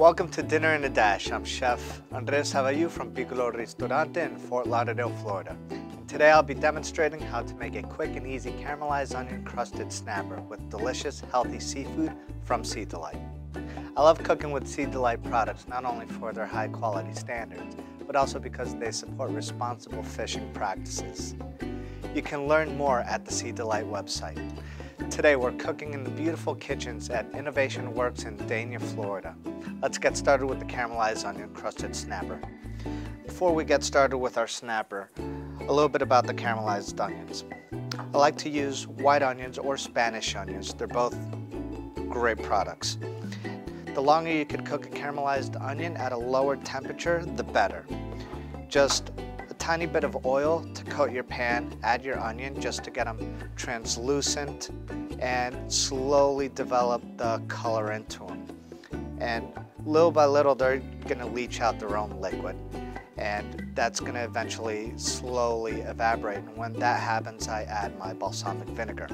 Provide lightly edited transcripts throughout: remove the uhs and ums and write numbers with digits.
Welcome to Dinner in a Dash. I'm Chef Andres Havayu from Piccolo Ristorante in Fort Lauderdale, Florida. Today I'll be demonstrating how to make a quick and easy caramelized onion crusted snapper with delicious, healthy seafood from Sea Delight. I love cooking with Sea Delight products not only for their high quality standards, but also because they support responsible fishing practices. You can learn more at the Sea Delight website. Today we're cooking in the beautiful kitchens at Innovation Works in Dania, Florida. Let's get started with the caramelized onion crusted snapper. Before we get started with our snapper, a little bit about the caramelized onions. I like to use white onions or Spanish onions. They're both great products. The longer you can cook a caramelized onion at a lower temperature, the better. Just a tiny bit of oil to coat your pan, add your onion just to get them translucent and slowly develop the color into them. And little by little, they're going to leach out their own liquid, and that's going to eventually slowly evaporate. And when that happens, I add my balsamic vinegar.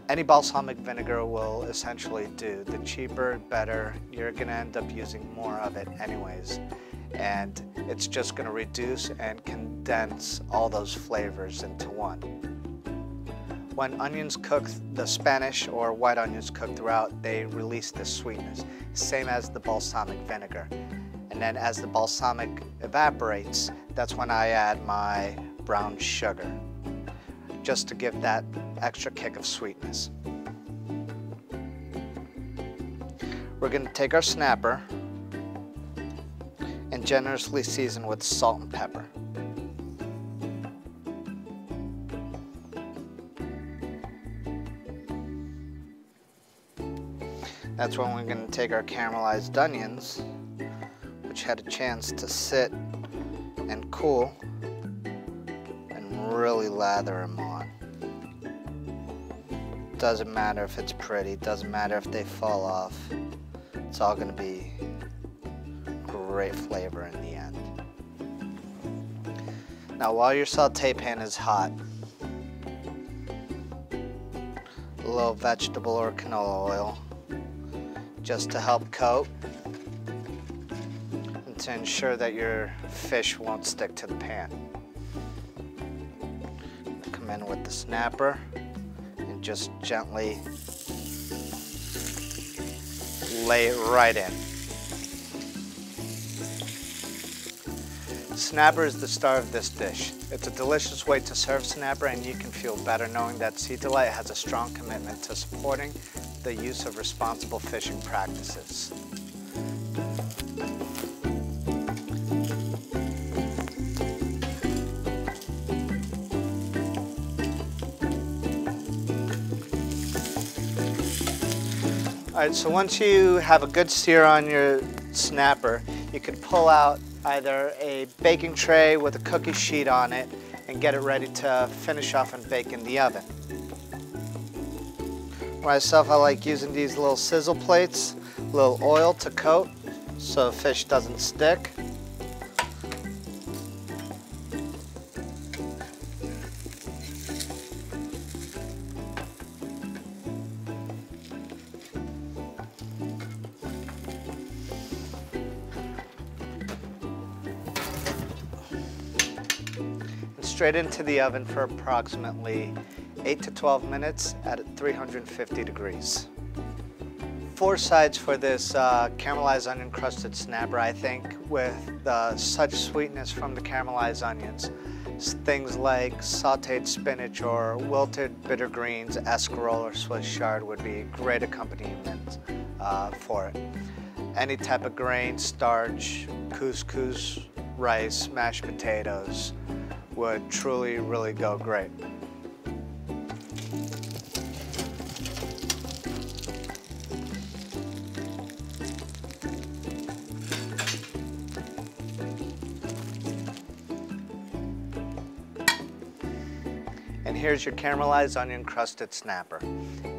Any balsamic vinegar will essentially do. The cheaper, better. You're going to end up using more of it anyways, and it's just going to reduce and condense all those flavors into one. When onions cook, the Spanish or white onions cook throughout, they release this sweetness, same as the balsamic vinegar. And then as the balsamic evaporates, that's when I add my brown sugar, just to give that extra kick of sweetness. We're going to take our snapper and generously season with salt and pepper. That's when we're going to take our caramelized onions, which had a chance to sit and cool, and really lather them on. Doesn't matter if it's pretty, doesn't matter if they fall off. It's all going to be great flavor in the end. Now while your sauté pan is hot, a little vegetable or canola oil, just to help coat and to ensure that your fish won't stick to the pan. Come in with the snapper and just gently lay it right in. Snapper is the star of this dish. It's a delicious way to serve snapper, and you can feel better knowing that Sea Delight has a strong commitment to supporting the use of responsible fishing practices. Alright, so once you have a good sear on your snapper, you can pull out either a baking tray with a cookie sheet on it and get it ready to finish off and bake in the oven. Myself, I like using these little sizzle plates, a little oil to coat so fish doesn't stick. And straight into the oven for approximately 8 to 12 minutes at 350 degrees. 4 sides for this caramelized onion crusted snapper, I think, with such sweetness from the caramelized onions. Things like sautéed spinach or wilted bitter greens, escarole or Swiss chard would be great accompaniment for it. Any type of grain, starch, couscous, rice, mashed potatoes would truly really go great. And here's your caramelized onion crusted snapper.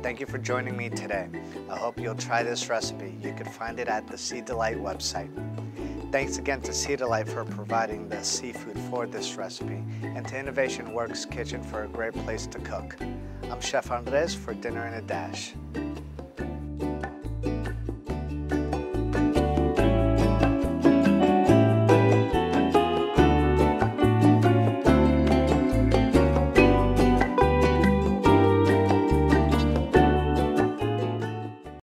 Thank you for joining me today. I hope you'll try this recipe. You can find it at the Sea Delight website. Thanks again to Sea Delight for providing the seafood for this recipe, and to Innovation Works Kitchen for a great place to cook. I'm Chef Andres for Dinner in a Dash.